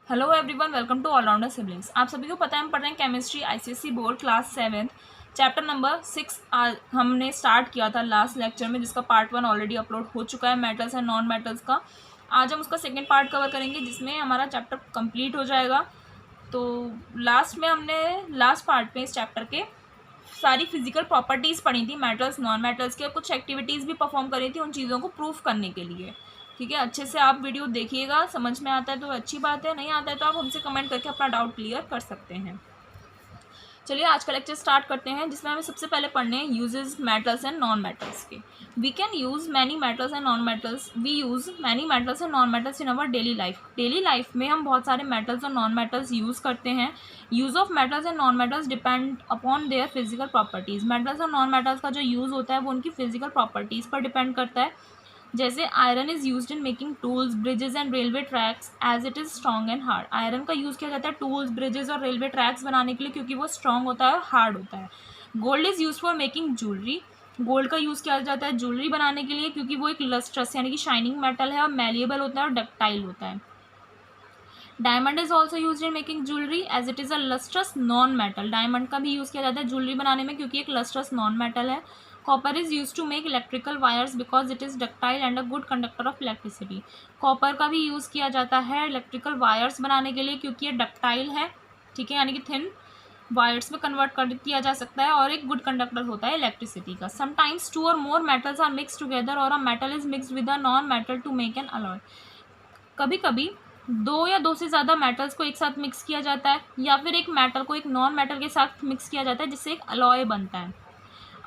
Hello everyone, welcome to allrounder siblings. आप सभी को पता है हम पढ़ रहे हैं chemistry ICSE board class 7 chapter number 6। हमने स्टार्ट किया था लास्ट लेक्चर में, जिसका पार्ट 1 ऑलरेडी अपलोड हो चुका है, मेटल्स एंड नॉन मेटल्स का। आज हम उसका सेकेंड पार्ट कवर करेंगे, जिसमें हमारा चैप्टर कंप्लीट हो जाएगा। तो लास्ट में हमने लास्ट पार्ट में इस चैप्टर के सारी फिजिकल प्रॉपर्टीज़ पढ़ी थी, मेटल्स नॉन मेटल्स की, और कुछ एक्टिविटीज़ भी परफॉर्म करी थी उन चीज़ों को प्रूफ करने के लिए। ठीक है, अच्छे से आप वीडियो देखिएगा, समझ में आता है तो अच्छी बात है, नहीं आता है तो आप हमसे कमेंट करके अपना डाउट क्लियर कर सकते हैं। चलिए आज का लेक्चर स्टार्ट करते हैं, जिसमें हमें सबसे पहले पढ़ने हैं uses metals and non metals के। We can use many metals and non metals we use many metals and non metals in our daily life. Daily life में हम बहुत सारे मेटल्स और नॉन मेटल्स यूज़ करते हैं। Use of metals and non metals depend upon their physical properties. Metals और non metals का जो यूज़ होता है वो उनकी फिजिकल प्रॉपर्टीज़ पर डिपेंड करता है। जैसे iron is used in making tools, bridges and railway tracks as it is strong and hard. Iron का यूज़ किया जाता है टूल्स, ब्रिजेस और रेलवे ट्रैक्स बनाने के लिए, क्योंकि वो स्ट्रॉन्ग होता है और हार्ड होता है। Gold is use for making jewellery. Gold का यूज़ किया जाता है ज्वेलरी बनाने के लिए, क्योंकि वो एक लस्ट्रस यानी कि शाइनिंग मेटल है और मैलिएबल होता है और डक्टाइल होता है। Diamond is also use in making jewellery as it is a lustrous non metal. Diamond का भी यूज़ किया जाता है ज्वेलरी बनाने में, क्योंकि एक लस्ट्रस नॉन मेटल है। Copper is use to make electrical wires because it is ductile and a good conductor of electricity. Copper का भी यूज़ किया जाता है इलेक्ट्रिकल वायर्स बनाने के लिए, क्योंकि ये डक्टाइल है, ठीक है, यानी कि थिन वायर्स में कन्वर्ट कर किया जा सकता है और एक गुड कंडक्टर होता है इलेक्ट्रिसिटी का। समटाइम्स टू और more metals are mix together और a metal is mixed with a non metal to make an alloy. कभी कभी दो या दो से ज़्यादा मेटल्स को एक साथ मिक्स किया जाता है, या फिर एक मेटल को एक नॉन मेटल के साथ मिक्स किया जाता है, जिससे एक अलॉय बनता है।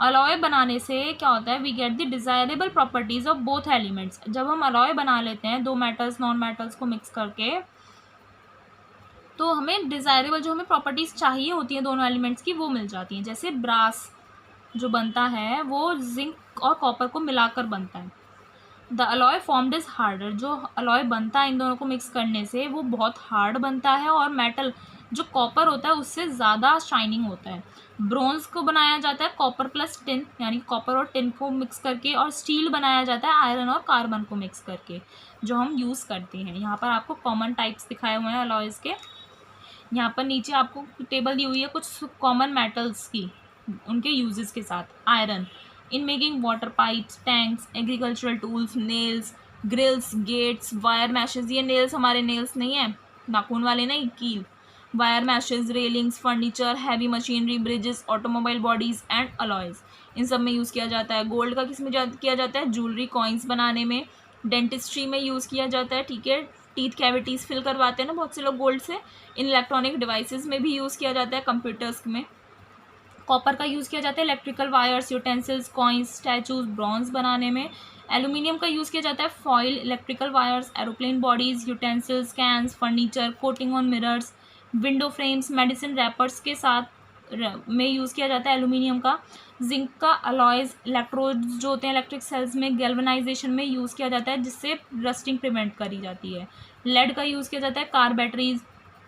अलॉय बनाने से क्या होता है, we get the desirable properties of both elements. जब हम अलॉय बना लेते हैं दो मेटल्स नॉन मेटल्स को मिक्स करके, तो हमें डिज़ायरेबल जो हमें प्रॉपर्टीज़ चाहिए होती हैं दोनों एलिमेंट्स की, वो मिल जाती हैं। जैसे ब्रास जो बनता है वो जिंक और कॉपर को मिलाकर बनता है। The alloy formed is harder. जो अलॉय बनता है इन दोनों को मिक्स करने से वो बहुत हार्ड बनता है, और मेटल जो कॉपर होता है उससे ज़्यादा शाइनिंग होता है। ब्रोंज को बनाया जाता है कॉपर प्लस टिन, यानी कॉपर और टिन को मिक्स करके, और स्टील बनाया जाता है आयरन और कार्बन को मिक्स करके, जो हम यूज़ करते हैं। यहाँ पर आपको कॉमन टाइप्स दिखाए हुए हैं अलॉयज़ के। यहाँ पर नीचे आपको टेबल दी हुई है कुछ कॉमन मेटल्स की, उनके यूजेस के साथ। Iron in making water pipes, tanks, agricultural tools, nails, grills, gates, wire meshes. ये नेल्स हमारे नेल्स नहीं है, नाखून वाले नहीं, कील। Wire meshes, railings, furniture, heavy machinery, bridges, automobile bodies and alloys, इन सब में यूज़ किया जाता है। गोल्ड का किस में किया जाता है, ज्वेलरी, कॉइन्स बनाने में। डेंटिस्ट्री में यूज़ किया जाता है, ठीक है, टीथ कैविटीज़ फिल करवाते हैं ना बहुत से लोग गोल्ड से। इन इलेक्ट्रॉनिक डिवाइसेस में भी यूज़ किया जाता है, कंप्यूटर्स में। कॉपर का यूज़ किया जाता है electrical wires, utensils, coins, statues, bronze बनाने में। एल्यूमिनियम का यूज़ किया जाता है foil, electrical wires, aeroplane bodies, utensils, cans, furniture, coating on mirrors, window frames, medicine rappers के साथ में यूज़ किया जाता है एल्यूमिनियम का। जिंक का अलॉयज़, इलेक्ट्रोड जो होते हैं इलेक्ट्रिक सेल्स में, गैल्वेनाइजेशन में यूज़ किया जाता है, जिससे रस्टिंग प्रिवेंट करी जाती है। लेड का यूज़ किया जाता है car batteries,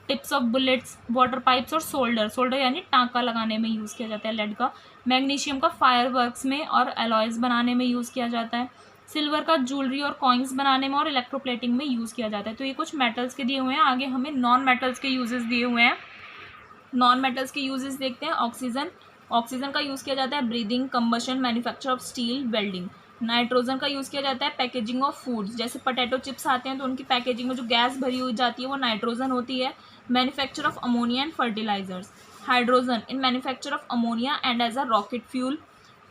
tips of bullets, water pipes और सोल्डर। सोल्डर यानी टाँका लगाने में यूज़ किया जाता है लेड का। मैग्नीशियम का फायरवर्क्स में और अलॉयज़ बनाने में यूज़ किया जाता है। सिल्वर का ज्वेलरी और कॉइन्स बनाने में और इलेक्ट्रोप्लेटिंग में यूज़ किया जाता है। तो ये कुछ मेटल्स के दिए हुए हैं। आगे हमें नॉन मेटल्स के यूजेस दिए हुए हैं। नॉन मेटल्स के यूजेस देखते हैं। ऑक्सीजन, ऑक्सीजन का यूज़ किया जाता है breathing, combustion, manufacture of steel, welding. Nitrogen का यूज़ किया जाता है पैकेजिंग ऑफ फूड्स, जैसे पोटैटो चिप्स आते हैं तो उनकी पैकेजिंग में जो गैस भरी हुई जाती है वो नाइट्रोजन होती है। Manufacture of ammonia and fertilizers. Hydrogen in manufacture of ammonia and as a rocket fuel.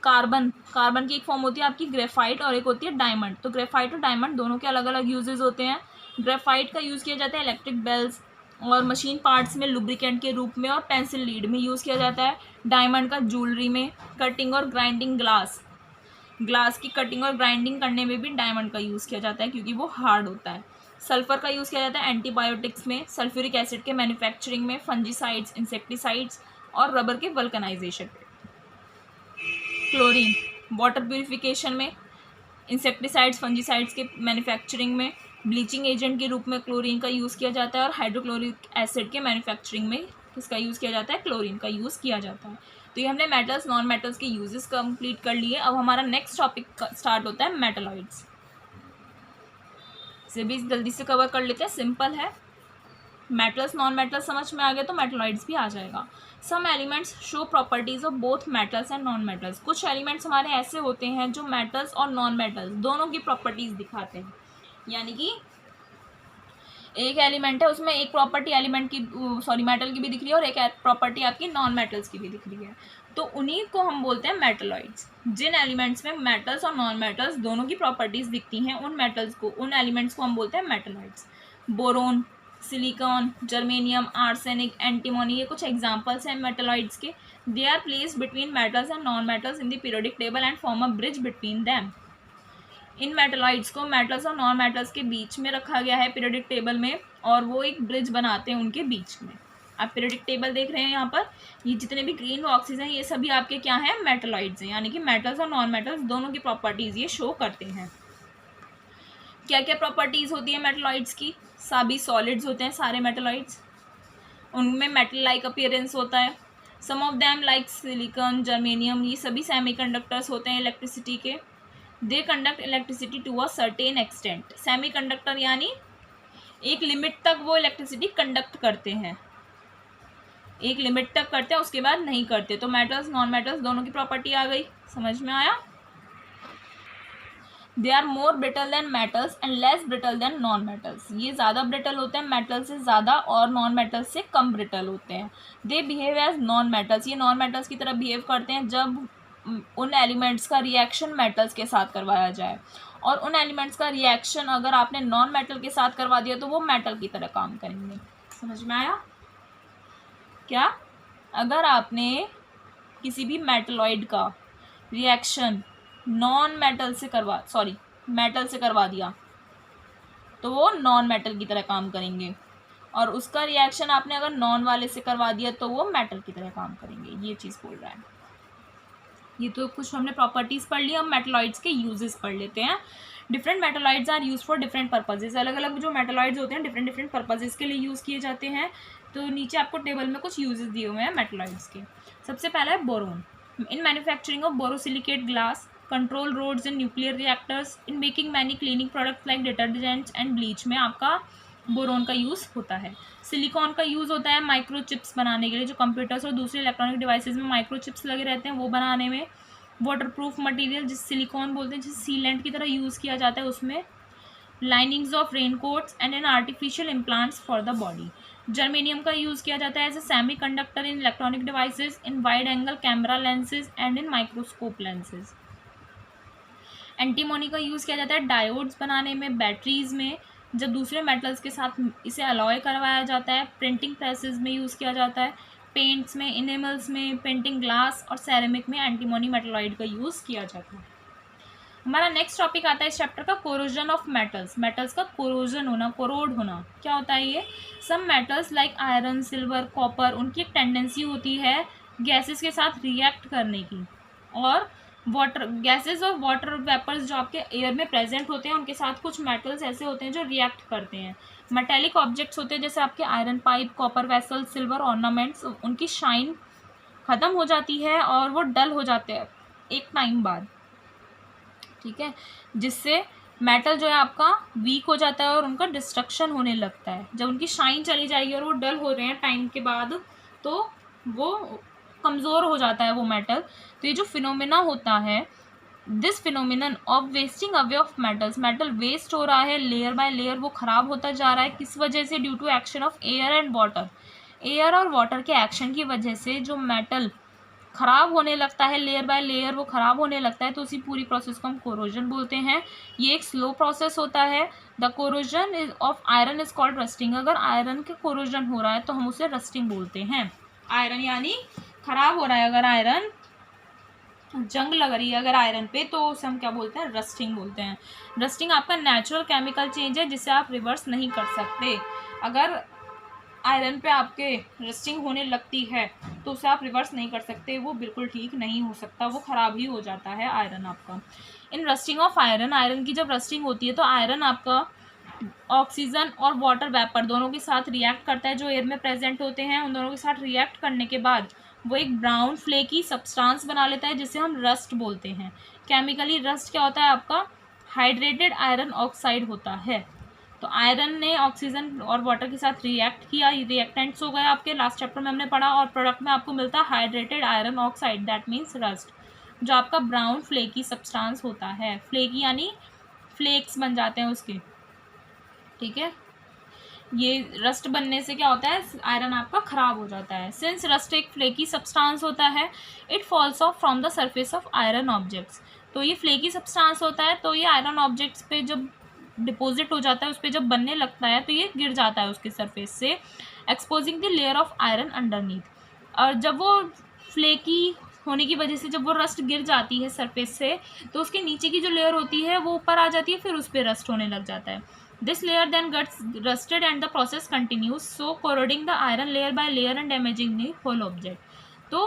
Carbon, carbon की एक फॉर्म होती है आपकी ग्रेफाइट और एक होती है डायमंड। तो ग्रेफाइट और डायमंड दोनों के अलग अलग यूजेस होते हैं। ग्रेफाइट का यूज़ किया जाता है इलेक्ट्रिक बेल्स और मशीन पार्ट्स में लुब्रिकेंट के रूप में, और पेंसिल लीड में यूज़ किया जाता है। डायमंड का ज्वेलरी में, कटिंग और ग्राइंडिंग ग्लास, ग्लास की कटिंग और ग्राइंडिंग करने में भी डायमंड का यूज़ किया जाता है, क्योंकि वो हार्ड होता है। सल्फर का यूज़ किया जाता है एंटीबायोटिक्स में, सल्फ्यूरिक एसिड के मैन्युफैक्चरिंग में, फंजीसाइड्स, इंसेक्टिसाइड्स और रबर के वल्कनाइजेशन में। क्लोरीन वाटर प्यूरिफिकेशन में, इंसेक्टिसाइड्स, फंजीसाइड्स के मैन्युफैक्चरिंग में, ब्लीचिंग एजेंट के रूप में क्लोरीन का यूज़ किया जाता है, और हाइड्रोक्लोरिक एसिड के मैन्युफैक्चरिंग में किसका यूज़ किया जाता है, क्लोरीन का यूज़ किया जाता है। तो ये हमने मेटल्स नॉन मेटल्स के यूजेस कंप्लीट कर लिए। अब हमारा नेक्स्ट टॉपिक स्टार्ट होता है मेटलॉइड्स। इसे भी जल्दी से कवर कर लेते हैं, सिंपल है। मेटल्स नॉन मेटल्स समझ में आ गया तो मेटलॉइड्स भी आ जाएगा। Some elements show properties of both metals and non metals. कुछ एलिमेंट्स हमारे ऐसे होते हैं जो मेटल्स और नॉन मेटल्स दोनों की प्रॉपर्टीज दिखाते हैं, यानी कि एक एलिमेंट है उसमें एक प्रॉपर्टी एलिमेंट की मेटल की भी दिख रही है और एक प्रॉपर्टी आपकी नॉन मेटल्स की भी दिख रही है, तो उन्हीं को हम बोलते हैं मेटलॉइड्स। जिन एलिमेंट्स में मेटल्स और नॉन मेटल्स दोनों की प्रॉपर्टीज दिखती हैं उन एलिमेंट्स को हम बोलते हैं metalloids. Boron, silicon, germanium, arsenic, antimony, ये कुछ एग्जांपल्स हैं मेटलॉइड्स के। They are placed between metals and non metals in the periodic table and form a bridge between them. इन मेटलॉइड्स को मेटल्स और नॉन मेटल्स के बीच में रखा गया है पीरियोडिक टेबल में, और वो एक ब्रिज बनाते हैं उनके बीच में। आप पीरियोडिक टेबल देख रहे हैं यहाँ पर, ये जितने भी ग्रीन बॉक्सेस हैं ये सभी आपके क्या हैं, मेटलॉइड्स हैं, यानी कि मेटल्स और नॉन मेटल्स दोनों की प्रॉपर्टीज ये शो करते हैं। क्या क्या प्रॉपर्टीज होती है मेटलॉइड्स की? सभी सॉलिड्स होते हैं सारे मेटलॉइड्स, उनमें मेटल लाइक अपीयरेंस होता है। Some of them like silicon, germanium, ये सभी सेमीकंडक्टर्स होते हैं इलेक्ट्रिसिटी के। They conduct electricity to a certain extent. Semiconductor यानी एक लिमिट तक वो इलेक्ट्रिसिटी कंडक्ट करते हैं, एक लिमिट तक करते हैं उसके बाद नहीं करते। तो मेटल्स नॉन मेटल्स दोनों की प्रॉपर्टी आ गई, समझ में आया? They are more brittle than metals and less brittle than non metals. ये ज़्यादा ब्रिटल होते हैं मेटल से ज़्यादा और नॉन मेटल्स से कम ब्रिटल होते हैं। They behave as non metals. ये नॉन मेटल्स की तरह बिहेव करते हैं जब उन एलिमेंट्स का रिएक्शन मेटल्स के साथ करवाया जाए, और उन एलिमेंट्स का रिएक्शन अगर आपने नॉन मेटल के साथ करवा दिया तो वो मेटल की तरह काम करेंगे। समझ में आया क्या? अगर आपने किसी भी मेटलॉइड का रिएक्शन मेटल से करवा दिया तो वो नॉन मेटल की तरह काम करेंगे, और उसका रिएक्शन आपने अगर नॉन वाले से करवा दिया तो वो मेटल की तरह काम करेंगे। ये चीज़ बोल रहा है। ये तो कुछ हमने प्रॉपर्टीज़ पढ़ ली, हम मेटलॉइड्स के यूजेस पढ़ लेते हैं। Different metalloids are use for different purposes. अलग अलग जो मेटलॉइड्स होते हैं डिफरेंट डिफरेंट पर्पजेज के लिए यूज़ किए जाते हैं। तो नीचे आपको टेबल में कुछ यूजेस दिए हुए हैं मेटलॉइड्स के। सबसे पहला है boron. In manufacturing of borosilicate glass, control rods in nuclear reactors, in making many cleaning products like detergents and bleach में आपका बोरोन का यूज़ होता है। सिलिकॉन का यूज़ होता है माइक्रोचिप्स बनाने के लिए, जो कंप्यूटर्स और दूसरे इलेक्ट्रॉनिक डिवाइसेस में माइक्रोचिप्स लगे रहते हैं वो बनाने में। वाटरप्रूफ मटेरियल जिस सिलिकॉन बोलते हैं, जिस सीलेंट की तरह यूज़ किया जाता है उसमें। Linings of raincoats and an artificial implants for the body. Germanium का यूज़ किया जाता है as a semi conductor in electronic devices, in wide angle camera lenses and in microscope lenses. Antimony का यूज़ किया जाता है डायोड्स बनाने में, बैटरीज में, जब दूसरे मेटल्स के साथ इसे अलॉय करवाया जाता है। प्रिंटिंग प्रेसेस में यूज़ किया जाता है, पेंट्स में, इनेमल्स में, पेंटिंग ग्लास और सेरेमिक में एंटीमोनी मेटलॉइड का यूज़ किया जाता है। हमारा नेक्स्ट टॉपिक आता है इस चैप्टर का, कोरोजन ऑफ मेटल्स। मेटल्स का कोरोजन होना, कोरोड होना, क्या होता है ये? Some metals like iron, silver, copper, उनकी एक टेंडेंसी होती है गैसेस के साथ रिएक्ट करने की, और वाटर गैसेस और वाटर वेपर्स जो आपके एयर में प्रेजेंट होते हैं उनके साथ कुछ मेटल्स ऐसे होते हैं जो रिएक्ट करते हैं। मेटेलिक ऑब्जेक्ट्स होते हैं जैसे आपके iron pipe, copper vessel, silver ornaments, उनकी शाइन ख़त्म हो जाती है और वो डल हो जाते हैं एक टाइम बाद, ठीक है, जिससे मेटल जो है आपका वीक हो जाता है और उनका डिस्ट्रक्शन होने लगता है। जब उनकी शाइन चली जाएगी और वो डल हो रहे हैं टाइम के बाद तो वो कमज़ोर हो जाता है वो मेटल। तो ये जो फिनोमेना होता है, this phenomenon of wasting away of metals, metal waste हो रहा है लेयर बाय लेयर, वो ख़राब होता जा रहा है। किस वजह से? Due to action of air and water. Air और वाटर के एक्शन की वजह से जो मेटल ख़राब होने लगता है लेयर बाय लेयर, वो ख़राब होने लगता है, तो उसी पूरी प्रोसेस को हम कोरोजन बोलते हैं। ये एक स्लो प्रोसेस होता है। The corrosion is of iron is called rusting. अगर आयरन के कोरोजन हो रहा है तो हम उसे रस्टिंग बोलते हैं। आयरन यानी ख़राब हो रहा है, अगर आयरन जंग लग रही है अगर आयरन पे, तो उसे हम क्या बोलते हैं? रस्टिंग बोलते हैं। रस्टिंग आपका नेचुरल केमिकल चेंज है जिसे आप रिवर्स नहीं कर सकते। अगर आयरन पे आपके रस्टिंग होने लगती है तो उसे आप रिवर्स नहीं कर सकते, वो बिल्कुल ठीक नहीं हो सकता, वो ख़राब ही हो जाता है आयरन आपका। इन रस्टिंग ऑफ आयरन, आयरन की जब रस्टिंग होती है तो आयरन आपका ऑक्सीजन और वाटर वेपर दोनों के साथ रिएक्ट करता है, जो एयर में प्रेजेंट होते हैं। उन दोनों के साथ रिएक्ट करने के बाद वो एक ब्राउन फ्लेकी सब्सटेंस बना लेता है जिसे हम रस्ट बोलते हैं। केमिकली रस्ट क्या होता है आपका? हाइड्रेटेड आयरन ऑक्साइड होता है। तो आयरन ने ऑक्सीजन और वाटर के साथ रिएक्ट किया, रिएक्टेंट्स हो गए आपके, लास्ट चैप्टर में हमने पढ़ा, और प्रोडक्ट में आपको मिलता है hydrated iron oxide, that means rust, जो आपका ब्राउन फ्लेकी सब्सटेंस होता है। फ्लेकी यानी फ्लेक्स बन जाते हैं उसके, ठीक है। ये रस्ट बनने से क्या होता है, आयरन आपका खराब हो जाता है। सिंस रस्ट एक फ्लेकी सब्सटेंस होता है, it falls of from the surface of iron objects. तो ये फ्लेकी सब्सटेंस होता है, तो ये आयरन ऑब्जेक्ट्स पे जब डिपॉजिट हो जाता है, उस पर जब बनने लगता है, तो ये गिर जाता है उसके सरफेस से, exposing the layer of iron underneath. और जब वो फ्लेकी होने की वजह से जब वो रस्ट गिर जाती है सरफेस से, तो उसके नीचे की जो लेयर होती है वो ऊपर आ जाती है, फिर उस पर रस्ट होने लग जाता है। This layer then gets rusted and the process continues, so corroding the iron layer by layer and damaging the whole object. तो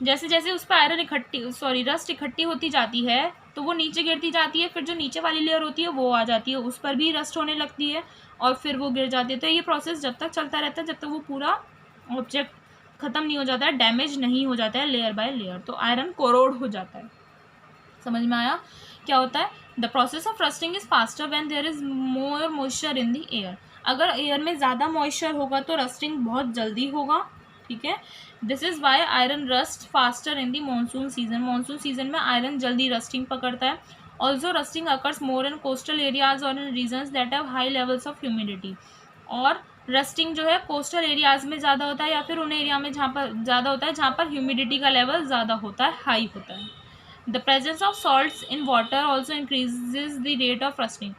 जैसे जैसे उस पर आयरन रस्ट इकट्ठी होती जाती है, तो वो नीचे गिरती जाती है, फिर जो नीचे वाली लेयर होती है वो आ जाती है, उस पर भी रस्ट होने लगती है, और फिर वो गिर जाती है। तो ये प्रोसेस जब तक चलता रहता है, जब तक वो पूरा ऑब्जेक्ट ख़त्म नहीं हो जाता है, डैमेज नहीं हो जाता है लेयर बाय लेयर, तो आयरन कोरोड हो जाता है। समझ में आया क्या होता है? The process of rusting is faster when there is more moisture in the air. अगर एयर में ज़्यादा मॉइस्चर होगा तो रस्टिंग बहुत जल्दी होगा, ठीक है। This is why iron rust faster in the monsoon season. Monsoon season में आयरन जल्दी रस्टिंग पकड़ता है। Also rusting occurs more in coastal areas और in regions that have high levels of humidity. और रस्टिंग जो है कोस्टल एरियाज में ज़्यादा होता है, या फिर उन एरिया में जहाँ पर ज़्यादा होता है जहाँ पर ह्यूमिडिटी का लेवल ज़्यादा होता है, हाई होता है। The presence of salts in water also increases the rate of rusting.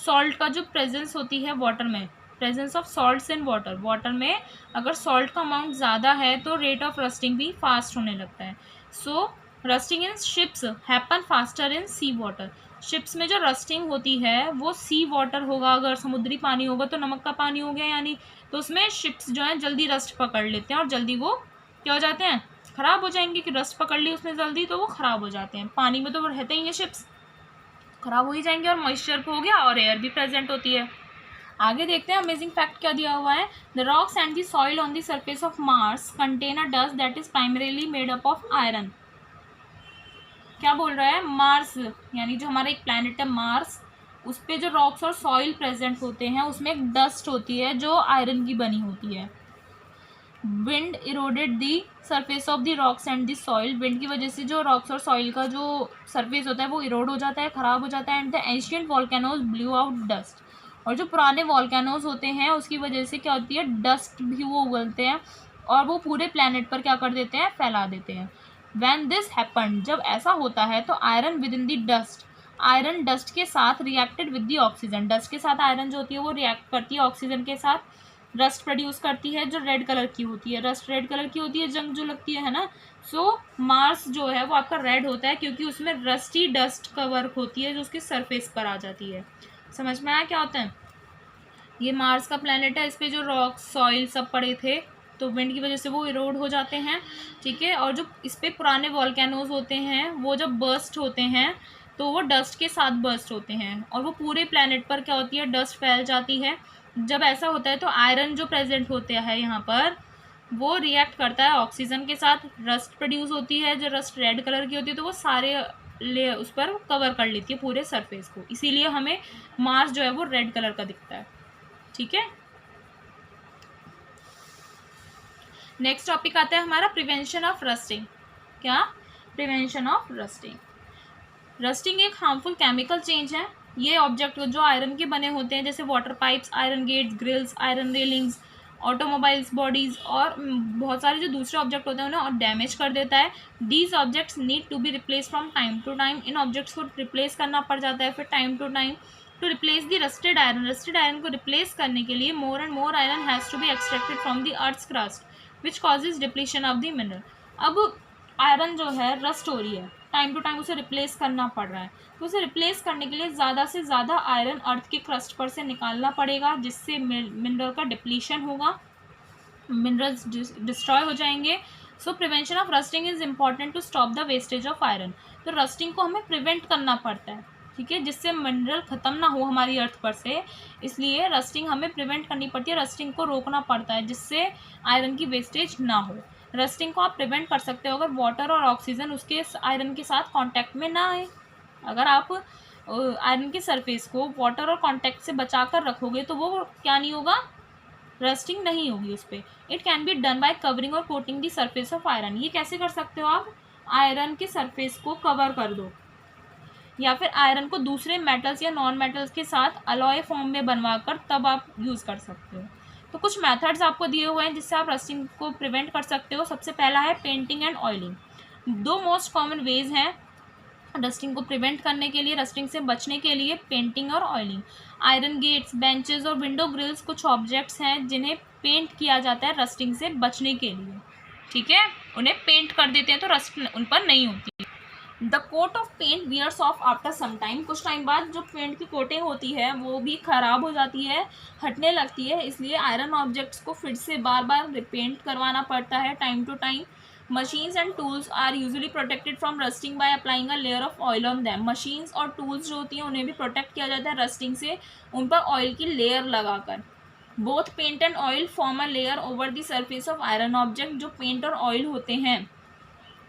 Salt का जो presence होती है water में, presence of salts in water, water में अगर salt का amount ज़्यादा है तो rate of rusting भी fast होने लगता है। So rusting in ships happen faster in sea water. ships में जो rusting होती है वो sea water होगा, अगर समुद्री पानी होगा तो नमक का पानी हो गया यानी, तो उसमें ships जो है जल्दी रस्ट पकड़ लेते हैं और जल्दी वो क्या हो जाते हैं, ख़राब हो जाएंगे, कि रस्ट पकड़ ली उसने जल्दी तो वो ख़राब हो जाते हैं। पानी में तो वो रहते ही हैं शिप्स, ख़राब हो ही जाएंगे, और मॉइस्चर हो गया और एयर भी प्रेजेंट होती है। आगे देखते हैं अमेजिंग फैक्ट क्या दिया हुआ है। The rocks and the soil on the surface of Mars contain a dust that is primarily made up of iron. क्या बोल रहा है, मार्स यानी जो हमारा एक प्लैनेट है मार्स, उस पर जो रॉक्स और सॉइल प्रेजेंट होते हैं उसमें एक डस्ट होती है जो आयरन की बनी होती है। Wind eroded the surface of the rocks and the soil. Wind की वजह से जो रॉक्स और सॉइल का जो सरफेस होता है वो इरोड हो जाता है, ख़राब हो जाता है। And the ancient volcanoes blew out dust. और जो पुराने वॉल्केनोज होते हैं उसकी वजह से क्या होती है, डस्ट भी वो उगलते हैं और वो पूरे प्लैनेट पर क्या कर देते हैं, फैला देते हैं। व्हेन दिस हैपन, जब ऐसा होता है तो iron with in the dust, iron dust के साथ reacted with the oxygen, dust के साथ आयरन जो होती है वो रिएक्ट करती है ऑक्सीजन के साथ, रस्ट प्रोड्यूस करती है जो रेड कलर की होती है। रस्ट रेड कलर की होती है, जंग जो लगती है ना। सो मार्स जो है वो आपका रेड होता है क्योंकि उसमें रस्टी डस्ट कवर होती है जो उसके सरफेस पर आ जाती है। समझ में आया क्या होता है? ये मार्स का प्लैनेट है, इस पर जो रॉक सॉइल सब पड़े थे तो विंड की वजह से वो इरोड हो जाते हैं, ठीक है। और जो इस पर पुराने वॉल्केनोज होते हैं वो जब बर्स्ट होते हैं तो वो डस्ट के साथ बर्स्ट होते हैं और वो पूरे प्लैनेट पर क्या होती है, डस्ट फैल जाती है। जब ऐसा होता है तो आयरन जो प्रेजेंट होता है यहाँ पर वो रिएक्ट करता है ऑक्सीजन के साथ, रस्ट प्रोड्यूस होती है, जो रस्ट रेड कलर की होती है तो वो सारे ले उस पर कवर कर लेती है पूरे सरफेस को, इसीलिए हमें मार्स जो है वो रेड कलर का दिखता है, ठीक है। नेक्स्ट टॉपिक आता है हमारा प्रिवेंशन ऑफ रस्टिंग। क्या? Prevention of rusting. रस्टिंग एक हार्मफुल केमिकल चेंज है। ये ऑब्जेक्ट जो आयरन के बने होते हैं जैसे water pipes, iron gates, grills, iron railings, automobiles bodies और बहुत सारे जो दूसरे ऑब्जेक्ट होते हैं उन्हें और डैमेज कर देता है। These objects need to be replace from time to time. इन ऑब्जेक्ट्स को रिप्लेस करना पड़ जाता है फिर time to time. To replace the rusted iron, rusted iron को रिप्लेस करने के लिए more and more iron has to be extracted from the earth's crust which causes depletion of the mineral. अब आयरन जो है रस्ट हो रही है, टाइम टू टाइम उसे रिप्लेस करना पड़ रहा है, तो उसे रिप्लेस करने के लिए ज़्यादा से ज़्यादा आयरन अर्थ के क्रस्ट पर से निकालना पड़ेगा जिससे मिनरल का डिप्लीशन होगा, मिनरल्स डिस्ट्रॉय हो जाएंगे। So prevention of rusting is important to stop the wastage of iron. तो रस्टिंग को हमें प्रिवेंट करना पड़ता है, ठीक है, जिससे मिनरल ख़त्म ना हो हमारी अर्थ पर से, इसलिए रस्टिंग हमें प्रिवेंट करनी पड़ती है, रस्टिंग को रोकना पड़ता है जिससे आयरन की वेस्टेज ना हो। रस्टिंग को आप प्रिवेंट कर सकते हो अगर वाटर और ऑक्सीजन उसके आयरन के साथ कांटेक्ट में ना आए। अगर आप आयरन के सरफेस को वाटर और कांटेक्ट से बचा कर रखोगे तो वो क्या नहीं होगा, रस्टिंग नहीं होगी उस पर। It can be done by covering और coating the surface of iron. ये कैसे कर सकते हो आप, आयरन के सरफेस को कवर कर दो या फिर आयरन को दूसरे मेटल्स या नॉन मेटल्स के साथ अलॉय फॉर्म में बनवाकर तब आप यूज़ कर सकते हो। तो कुछ मेथड्स आपको दिए हुए हैं जिससे आप रस्टिंग को प्रिवेंट कर सकते हो। सबसे पहला है पेंटिंग एंड ऑयलिंग। दो मोस्ट कॉमन वेज हैं रस्टिंग को प्रिवेंट करने के लिए, रस्टिंग से बचने के लिए, पेंटिंग और ऑयलिंग। आयरन गेट्स, बेंचेस और विंडो ग्रिल्स कुछ ऑब्जेक्ट्स हैं जिन्हें पेंट किया जाता है रस्टिंग से बचने के लिए, ठीक है, उन्हें पेंट कर देते हैं तो रस्ट उन पर नहीं होती। The coat of paint wears off after some time. कुछ टाइम बाद जो पेंट की कोटिंग होती है वो भी ख़राब हो जाती है, हटने लगती है, इसलिए आयरन ऑब्जेक्ट्स को फिर से बार बार रिपेंट करवाना पड़ता है time to time. Machines and tools are usually protected from rusting by applying a layer of oil on them. Machines और टूल्स जो होती हैं उन्हें भी प्रोटेक्ट किया जाता है रस्टिंग से, उन पर ऑयल की लेयर लगाकर। Both paint and oil form a layer over the surface of iron object. जो पेंट और ऑयल होते हैं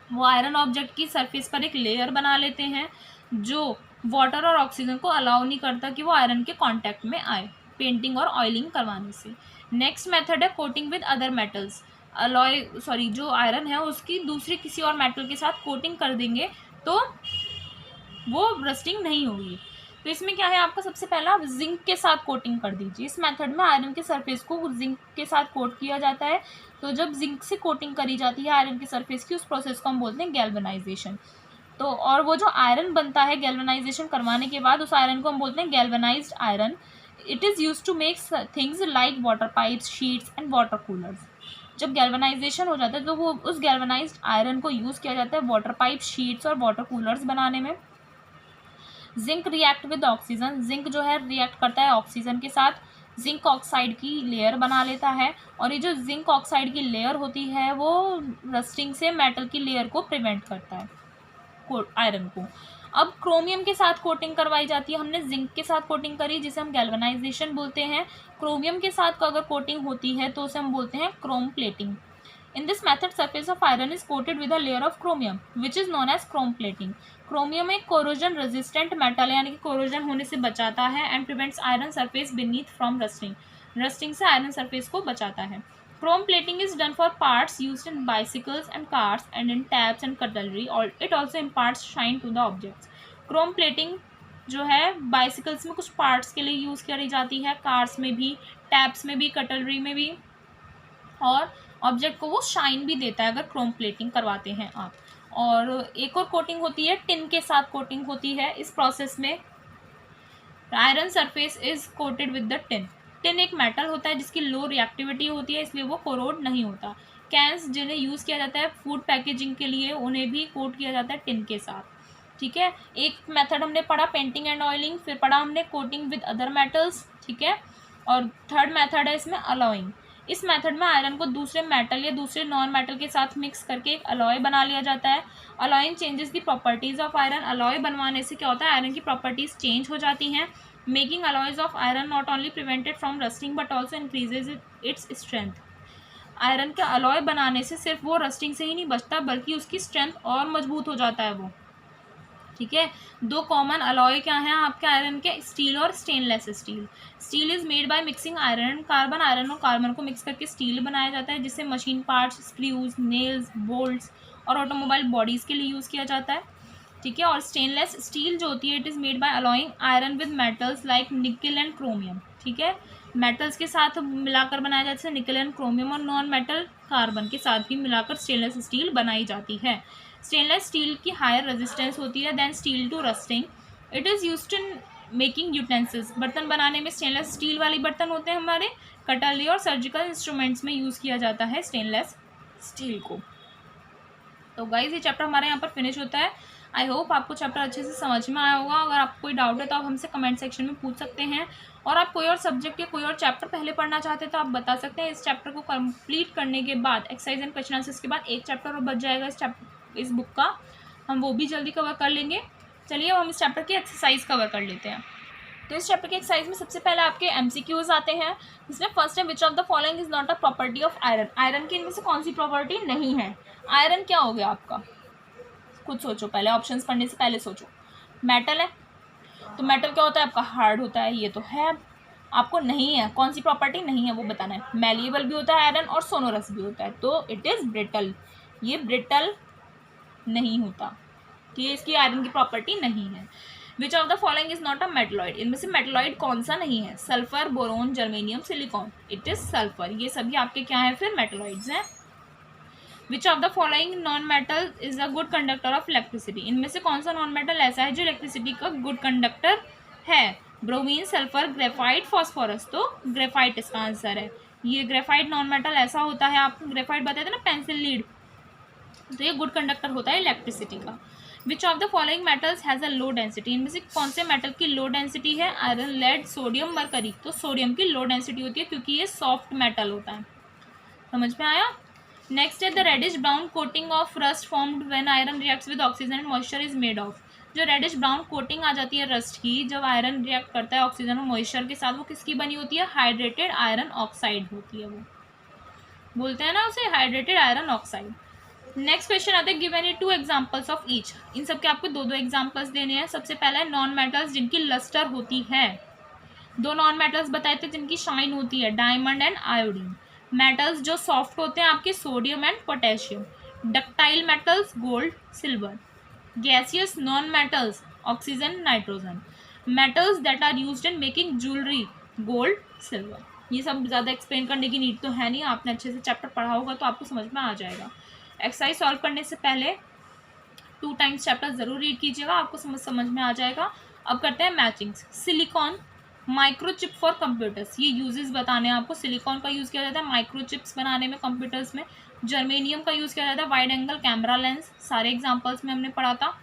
वो आयरन ऑब्जेक्ट की सरफेस पर एक लेयर बना लेते हैं जो वाटर और ऑक्सीजन को अलाउ नहीं करता कि वो आयरन के कांटेक्ट में आए पेंटिंग और ऑयलिंग करवाने से। नेक्स्ट मेथड है कोटिंग विद अदर मेटल्स। जो आयरन है उसकी दूसरे किसी और मेटल के साथ कोटिंग कर देंगे तो वो रस्टिंग नहीं होगी। तो इसमें क्या है, आपका सबसे पहला जिंक के साथ कोटिंग कर दीजिए। इस मेथड में आयरन के सरफेस को जिंक के साथ कोट किया जाता है। तो जब जिंक से कोटिंग करी जाती है आयरन के सरफेस की, उस प्रोसेस को हम बोलते हैं गैल्वेनाइजेशन। तो और वो जो आयरन बनता है गैल्वेनाइजेशन करवाने के बाद, उस आयरन को हम बोलते हैं galvanized iron. It is use to make things like water pipes, sheets and water coolers. जब गैल्वेनाइजेशन हो जाता है तो वो उस गैल्वेनाइज्ड आयरन को यूज़ किया जाता है वाटर पाइप, शीट्स और वाटर कूलर्स बनाने में। Zinc react with oxygen. Zinc जो है रिएक्ट करता है ऑक्सीजन के साथ, जिंक ऑक्साइड की लेयर बना लेता है। और ये जो जिंक ऑक्साइड की लेयर होती है वो रस्टिंग से मेटल की लेयर को प्रिवेंट करता है आयरन को। अब क्रोमियम के साथ कोटिंग करवाई जाती है। हमने जिंक के साथ कोटिंग करी जिसे हम गैल्वेनाइजेशन बोलते हैं। क्रोमियम के साथ अगर कोटिंग होती है तो उसे हम बोलते हैं Chrome plating. In this method, surface of iron is coated with a layer of chromium, which is known as chrome plating. Chromium एक कोरोजन रेजिस्टेंट मेटल है, यानी कि कोरोजन होने से बचाता है and prevents iron surface beneath from rusting. Rusting से iron surface को बचाता है। Chrome plating is done for parts used in bicycles and cars and in taps and cutlery, और it also imparts shine to the objects. Chrome plating जो है bicycles में कुछ parts के लिए यूज़ करी जाती है, कार्स में भी, टैब्स में भी, कटलरी में भी, और ऑब्जेक्ट को वो शाइन भी देता है अगर क्रोम प्लेटिंग करवाते हैं आप। और एक और कोटिंग होती है, टिन के साथ कोटिंग होती है। इस प्रोसेस में iron surface is coated with the tin. Tin एक मेटल होता है जिसकी लो रिएक्टिविटी होती है, इसलिए वो कोरोड नहीं होता। कैंस जिन्हें यूज़ किया जाता है फूड पैकेजिंग के लिए, उन्हें भी कोट किया जाता है टिन के साथ, ठीक है। एक मेथड हमने पढ़ा पेंटिंग एंड ऑयलिंग, फिर पढ़ा हमने कोटिंग विद अदर मेटल्स, ठीक है। और थर्ड मेथड है इसमें अलॉइंग। इस मेथड में आयरन को दूसरे मेटल या दूसरे नॉन मेटल के साथ मिक्स करके एक अलॉय बना लिया जाता है। Alloying changes the properties of iron. Alloy बनवाने से क्या होता है, आयरन की प्रॉपर्टीज़ चेंज हो जाती हैं। Making alloys of iron not only prevented from rusting but also increases its strength. Iron का अलॉय बनाने से सिर्फ वो रस्टिंग से ही नहीं बचता बल्कि उसकी स्ट्रेंथ और मजबूत हो जाता है वो, ठीक है। दो कॉमन अलॉय क्या हैं आपके आयरन के, स्टील और stainless steel. Steel is made by mixing iron carbon. Iron और कार्बन को मिक्स करके स्टील बनाया जाता है जिससे machine parts, screws, nails, bolts और ऑटोमोबाइल बॉडीज़ के लिए यूज़ किया जाता है, ठीक है। और स्टेनलेस स्टील जो होती है it is made by alloying iron with metals like निकल एंड क्रोमियम, ठीक है। मेटल्स के साथ मिलाकर बनाया जाता है निकल एंड क्रोमियम, और नॉन मेटल कार्बन के साथ भी मिलाकर स्टेनलेस स्टील बनाई जाती है। स्टेनलेस स्टील की हायर रेजिस्टेंस होती है than steel to rusting. It is used in making utensils. बर्तन बनाने में स्टेनलेस स्टील वाले बर्तन होते हैं हमारे, कटलरी और सर्जिकल इंस्ट्रूमेंट्स में यूज़ किया जाता है स्टेनलेस स्टील को। तो गाइज ये चैप्टर हमारे यहाँ पर फिनिश होता है। आई होप आपको चैप्टर अच्छे से समझ में आया होगा। अगर आपको कोई डाउट है तो आप हमसे कमेंट सेक्शन में पूछ सकते हैं, और आप कोई और सब्जेक्ट या कोई और चैप्टर पहले पढ़ना चाहते हैं तो आप बता सकते हैं। इस चैप्टर को कंप्लीट करने के बाद एक्सरसाइज एंड क्वेश्चन आंसर्स के बाद एक चैप्टर और बच जाएगा इस बुक का, हम वो भी जल्दी कवर कर लेंगे। चलिए अब हम इस चैप्टर की एक्सरसाइज कवर कर लेते हैं। तो इस चैप्टर के एक्सरसाइज में सबसे पहले आपके एमसीक्यूज आते हैं, जिसमें फर्स्ट है which of the following is not a property of iron. Iron की इनमें से कौन सी प्रॉपर्टी नहीं है। आयरन क्या हो गया आपका, खुद सोचो, पहले ऑप्शंस पढ़ने से पहले सोचो। मेटल है, तो मेटल क्या होता है आपका, हार्ड होता है, ये तो है आपको नहीं है, कौन सी प्रॉपर्टी नहीं है वो बताना है। मैलिएबल भी होता है आयरन और सोनोरस भी होता है, तो इट इज़ ब्रिटल, ये ब्रिटल नहीं होता, ये इसकी आयरन की प्रॉपर्टी नहीं है। Which of the following is not a metalloid, इनमें से मेटलॉइड कौन सा नहीं है, sulphur, boron, germanium, silicon, it is sulphur, ये सभी आपके क्या है फिर मेटलॉइड्स हैं। Which of the following non metal is a good conductor of electricity, इनमें से कौन सा नॉन मेटल ऐसा है जो इलेक्ट्रिसिटी का गुड कंडक्टर है, ब्रोमीन, सल्फर, ग्रेफाइट, फॉस्फोरस, तो ग्रेफाइट इसका आंसर है। ये ग्रेफाइट नॉन मेटल ऐसा होता है, आपको ग्रेफाइट बताते थे ना पेंसिल लीड, तो ये गुड कंडक्टर होता है इलेक्ट्रिसिटी का। Which of the following metals has a low density, इनमें से कौन से मेटल की लो डेंसिटी है, आयरन, लेड, सोडियम, मरकरी, तो सोडियम की लो डेंसिटी होती है क्योंकि ये सॉफ्ट मेटल होता है। समझ में आया। नेक्स्ट है the reddish brown coating of rust formed when iron reacts with oxygen and moisture is made of, जो रेडिश ब्राउन कोटिंग आ जाती है रस्ट की जब आयरन रिएक्ट करता है ऑक्सीजन और मॉइस्चर के साथ, वो किसकी बनी होती है, हाइड्रेटेड आयरन ऑक्साइड होती है, वो बोलते हैं ना उसे hydrated iron oxide. Next question आते हैं give any 2 examples of each, इन सब के आपको 2 एग्जांपल्स देने हैं। सबसे पहला है नॉन मेटल्स जिनकी लस्टर होती है, 2 नॉन मेटल्स बताए थे जिनकी शाइन होती है, डायमंड एंड आयोडीन। मेटल्स जो सॉफ्ट होते हैं आपके, sodium and potassium. Ductile metals, gold, silver. Gaseous non metals, oxygen, nitrogen. Metals that are used in making jewellery, gold, silver. ये सब ज़्यादा एक्सप्लेन करने की नीड तो है नहीं, आपने अच्छे से चैप्टर पढ़ा होगा तो आपको समझ में आ जाएगा। एक्सरसाइज सॉल्व करने से पहले 2 टाइम्स चैप्टर ज़रूर रीड कीजिएगा, आपको समझ में आ जाएगा। अब करते हैं matchings. Silicon microchip for computers, ये यूजेस बताने हैं आपको। सिलिकॉन का यूज़ किया जाता है माइक्रोचिप्स बनाने में कंप्यूटर्स में। जर्मेनियम का यूज़ किया जाता है वाइड एंगल कैमरा लेंस, सारे एग्जाम्पल्स में हमने पढ़ा था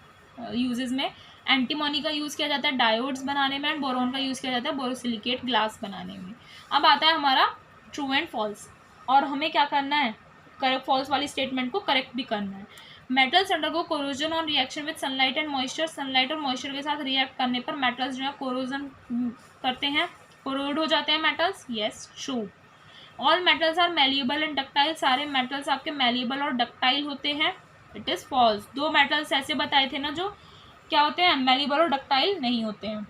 यूजेस में। एंटीमोनी का यूज़ किया जाता है डायोड्स बनाने में, एंड बोरोन का यूज़ किया जाता है बोरोसिलिकेट ग्लास बनाने में। अब आता है हमारा ट्रू एंड फॉल्स, और हमें क्या करना है, करेक्ट फॉल्स वाली स्टेटमेंट को करेक्ट भी करना है। Metals undergo corrosion on reaction with sunlight and moisture, sunlight और मॉइस्चर के साथ रिएक्ट करने पर मेटल्स जो है कोरोजन करते हैं, कोरोड हो जाते हैं metals, yes true. All metals are malleable and ductile, सारे मेटल्स आपके मैलिएबल और डक्टाइल होते हैं, इट इज़ फॉल्स। 2 मेटल्स ऐसे बताए थे ना जो क्या होते हैं, मैलिएबल और डक्टाइल नहीं होते हैं,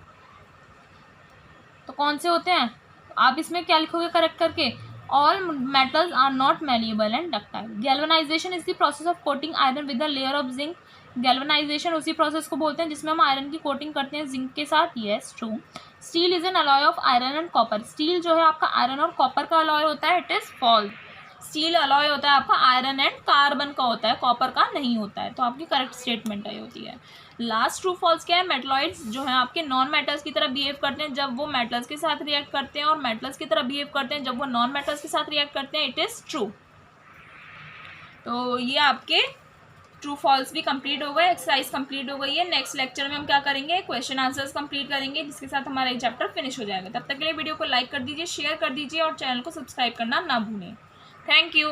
तो कौन से होते हैं, आप इसमें क्या लिखोगे करेक्ट करके, all metals are not malleable and ductile. Galvanization is the process of coating iron with a layer of zinc. Galvanization उसी प्रोसेस को बोलते हैं जिसमें हम आयरन की कोटिंग करते हैं जिंक के साथ, yes true. Steel is an alloy of iron and copper. Steel जो है आपका आयरन और कॉपर का अलॉय होता है, it is false. Steel alloy होता है आपका आयरन एंड कार्बन का होता है, कॉपर का नहीं होता है, तो आपकी करेक्ट स्टेटमेंट आई होती है। लास्ट ट्रू फॉल्स क्या है, मेटलॉइड्स जो है आपके नॉन मेटल्स की तरह बिहेव करते हैं जब वो मेटल्स के साथ रिएक्ट करते हैं, और मेटल्स की तरह बिहेव करते हैं जब वो नॉन मेटल्स के साथ रिएक्ट करते हैं, इट इज़ ट्रू। तो ये आपके ट्रू फॉल्स भी कंप्लीट हो गए, एक्सरसाइज कंप्लीट हो गई है। नेक्स्ट लेक्चर में हम क्या करेंगे, क्वेश्चन आंसर्स कंप्लीट करेंगे, जिसके साथ हमारा ये चैप्टर फिनिश हो जाएगा। तब तक के लिए वीडियो को लाइक कर दीजिए, शेयर कर दीजिए और चैनल को सब्सक्राइब करना ना भूलें। Thank you.